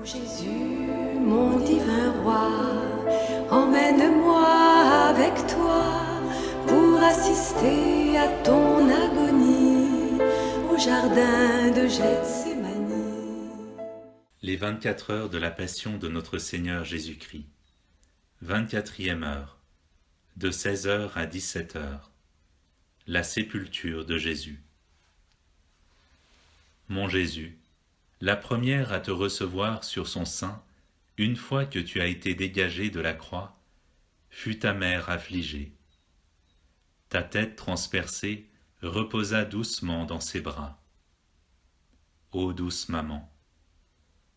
Ô Jésus, mon divin roi, emmène-moi avec toi pour assister à ton agonie au jardin de Gethsémani. Les 24 heures de la Passion de notre Seigneur Jésus-Christ. 24e heure, de 16h à 17h. La sépulture de Jésus. Mon Jésus, la première à te recevoir sur son sein, une fois que tu as été dégagé de la croix, fut ta mère affligée. Ta tête transpercée reposa doucement dans ses bras. Ô douce maman,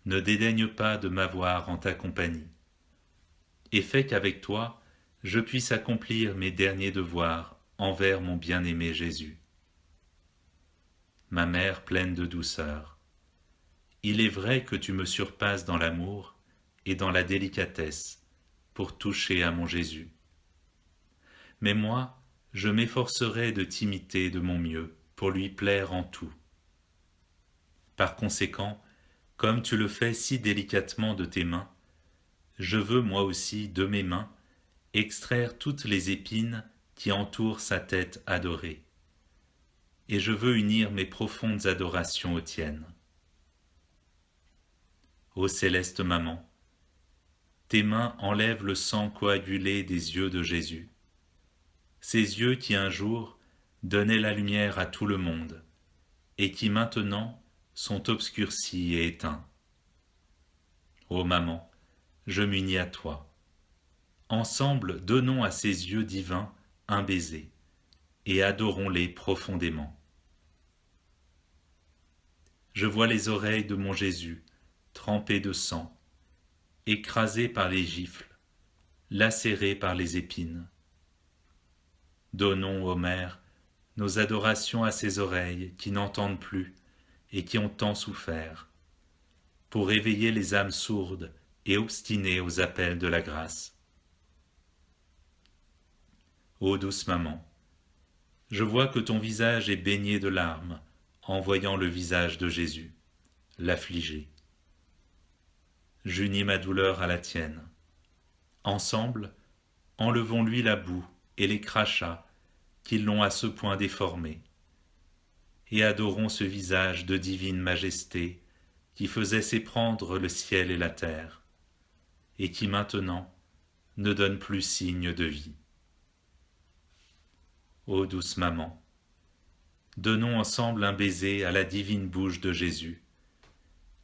ne dédaigne pas de m'avoir en ta compagnie, et fais qu'avec toi, je puisse accomplir mes derniers devoirs envers mon bien-aimé Jésus. Ma mère pleine de douceur, il est vrai que tu me surpasses dans l'amour et dans la délicatesse pour toucher à mon Jésus. Mais moi, je m'efforcerai de t'imiter de mon mieux pour lui plaire en tout. Par conséquent, comme tu le fais si délicatement de tes mains, je veux moi aussi, de mes mains, extraire toutes les épines qui entourent sa tête adorée. Et je veux unir mes profondes adorations aux tiennes. Ô céleste maman, tes mains enlèvent le sang coagulé des yeux de Jésus, ces yeux qui un jour donnaient la lumière à tout le monde, et qui maintenant sont obscurcis et éteints. Ô maman, je m'unis à toi. Ensemble, donnons à ces yeux divins un baiser, et adorons-les profondément. Je vois les oreilles de mon Jésus, trempées de sang, écrasées par les gifles, lacérées par les épines. Donnons, ô Mère, nos adorations à ces oreilles qui n'entendent plus et qui ont tant souffert, pour éveiller les âmes sourdes et obstinées aux appels de la grâce. Ô douce maman, je vois que ton visage est baigné de larmes en voyant le visage de Jésus, l'affligé. J'unis ma douleur à la tienne. Ensemble, enlevons-lui la boue et les crachats qui l'ont à ce point déformé, et adorons ce visage de divine majesté qui faisait s'éprendre le ciel et la terre, et qui maintenant ne donne plus signe de vie. Ô douce maman, donnons ensemble un baiser à la divine bouche de Jésus,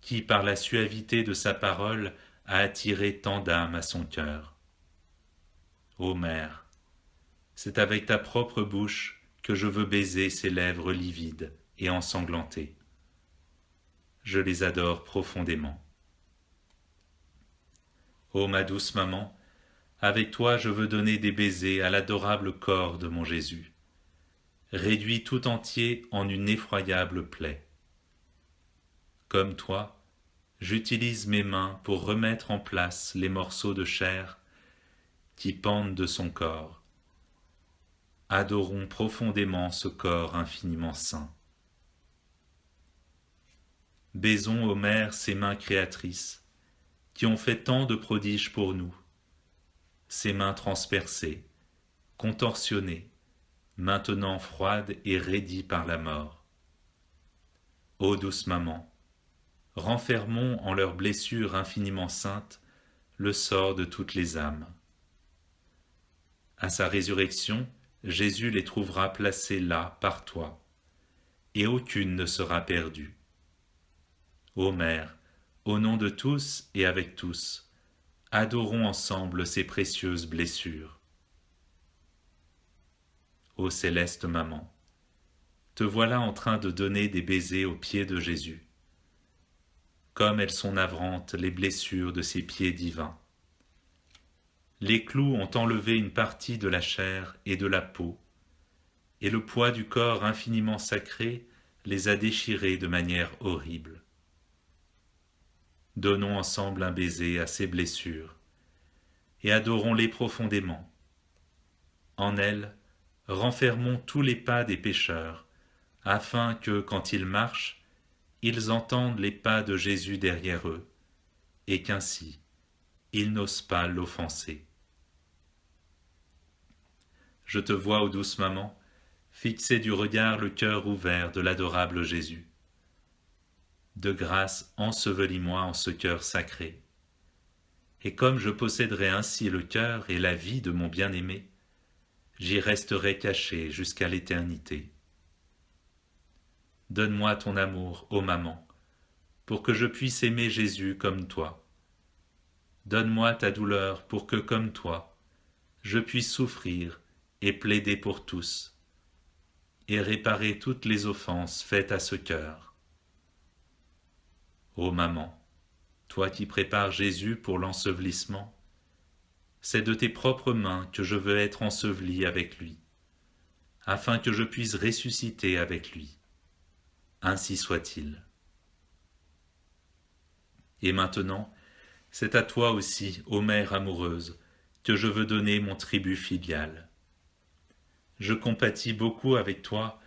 qui par la suavité de sa parole a attiré tant d'âmes à son cœur. Ô Mère, c'est avec ta propre bouche que je veux baiser ses lèvres livides et ensanglantées. Je les adore profondément. Ô ma douce maman, avec toi je veux donner des baisers à l'adorable corps de mon Jésus, réduit tout entier en une effroyable plaie. Comme toi, j'utilise mes mains pour remettre en place les morceaux de chair qui pendent de son corps. Adorons profondément ce corps infiniment saint. Baisons, ô Mère, ces mains créatrices qui ont fait tant de prodiges pour nous, ces mains transpercées, contorsionnées, maintenant froides et raidies par la mort. Ô douce maman, renfermons en leurs blessures infiniment saintes le sort de toutes les âmes. À sa résurrection, Jésus les trouvera placées là par toi, et aucune ne sera perdue. Ô Mère, au nom de tous et avec tous, adorons ensemble ces précieuses blessures. Ô céleste maman, te voilà en train de donner des baisers aux pieds de Jésus. Comme elles sont navrantes les blessures de ses pieds divins. Les clous ont enlevé une partie de la chair et de la peau, et le poids du corps infiniment sacré les a déchirés de manière horrible. Donnons ensemble un baiser à ces blessures, et adorons-les profondément. En elles, renfermons tous les pas des pécheurs, afin que, quand ils marchent, ils entendent les pas de Jésus derrière eux, et qu'ainsi il n'ose pas l'offenser. Je te vois, ô douce maman, fixer du regard le cœur ouvert de l'adorable Jésus. De grâce, ensevelis-moi en ce cœur sacré. Et comme je posséderai ainsi le cœur et la vie de mon bien-aimé, j'y resterai caché jusqu'à l'éternité. Donne-moi ton amour, ô maman, pour que je puisse aimer Jésus comme toi. Donne-moi ta douleur pour que, comme toi, je puisse souffrir et plaider pour tous, et réparer toutes les offenses faites à ce cœur. Ô maman, toi qui prépares Jésus pour l'ensevelissement, c'est de tes propres mains que je veux être enseveli avec lui, afin que je puisse ressusciter avec lui. Ainsi soit-il. Et maintenant, c'est à toi aussi, ô mère amoureuse, que je veux donner mon tribut filial. Je compatis beaucoup avec toi,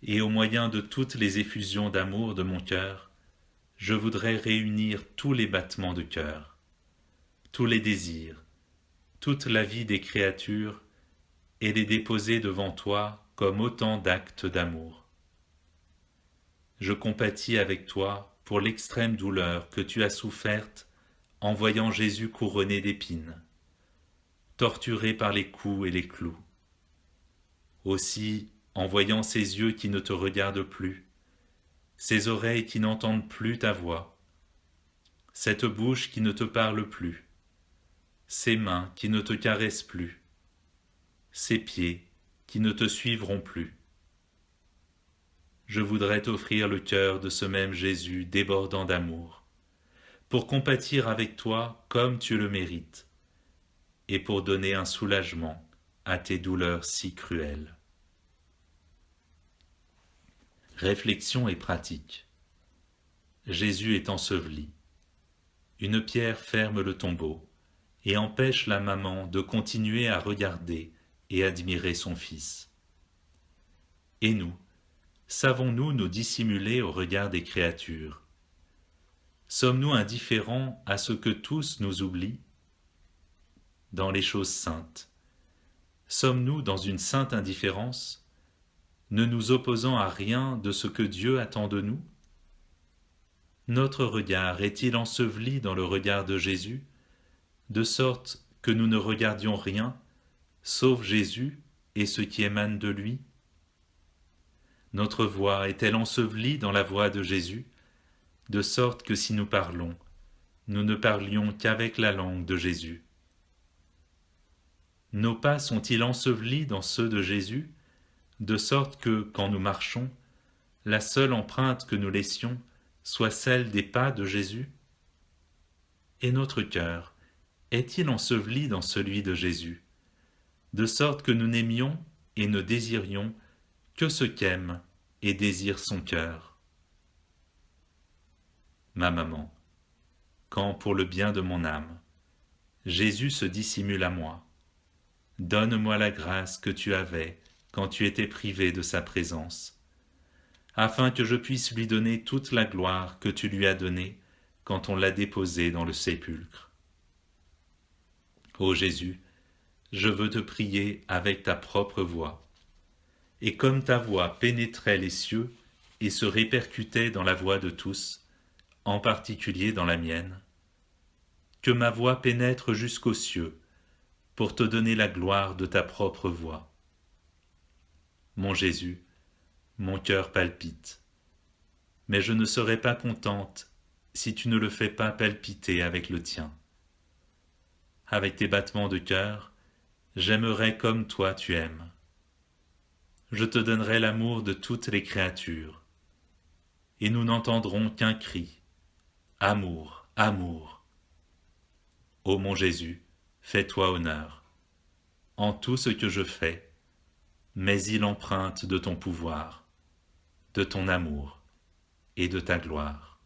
et au moyen de toutes les effusions d'amour de mon cœur, je voudrais réunir tous les battements de cœur, tous les désirs, toute la vie des créatures, et les déposer devant toi comme autant d'actes d'amour. Je compatis avec toi pour l'extrême douleur que tu as soufferte en voyant Jésus couronné d'épines, torturé par les coups et les clous. Aussi, en voyant ces yeux qui ne te regardent plus, ces oreilles qui n'entendent plus ta voix, cette bouche qui ne te parle plus, ces mains qui ne te caressent plus, ces pieds qui ne te suivront plus. Je voudrais t'offrir le cœur de ce même Jésus débordant d'amour, pour compatir avec toi comme tu le mérites, et pour donner un soulagement à tes douleurs si cruelles. Réflexion et pratique. Jésus est enseveli. Une pierre ferme le tombeau et empêche la maman de continuer à regarder et admirer son fils. Et nous, savons-nous nous dissimuler au regard des créatures? Sommes-nous indifférents à ce que tous nous oublient? Dans les choses saintes, sommes-nous dans une sainte indifférence, ne nous opposant à rien de ce que Dieu attend de nous? Notre regard est-il enseveli dans le regard de Jésus, de sorte que nous ne regardions rien, sauf Jésus et ce qui émane de lui? Notre voix est-elle ensevelie dans la voix de Jésus, de sorte que si nous parlons, nous ne parlions qu'avec la langue de Jésus? Nos pas sont-ils ensevelis dans ceux de Jésus, de sorte que, quand nous marchons, la seule empreinte que nous laissions soit celle des pas de Jésus? Et notre cœur est-il enseveli dans celui de Jésus, de sorte que nous n'aimions et ne désirions que ce qu'aime et désire son cœur? Ma maman, quand pour le bien de mon âme, Jésus se dissimule à moi, donne-moi la grâce que tu avais quand tu étais privé de sa présence, afin que je puisse lui donner toute la gloire que tu lui as donnée quand on l'a déposé dans le sépulcre. Ô Jésus, je veux te prier avec ta propre voix, et comme ta voix pénétrait les cieux et se répercutait dans la voix de tous, en particulier dans la mienne, que ma voix pénètre jusqu'aux cieux pour te donner la gloire de ta propre voix. Mon Jésus, mon cœur palpite, mais je ne serai pas contente si tu ne le fais pas palpiter avec le tien. Avec tes battements de cœur, j'aimerai comme toi tu aimes. Je te donnerai l'amour de toutes les créatures, et nous n'entendrons qu'un cri, « Amour, amour !» Ô mon Jésus, fais-toi honneur. En tout ce que je fais, mets-y l'empreinte de ton pouvoir, de ton amour et de ta gloire.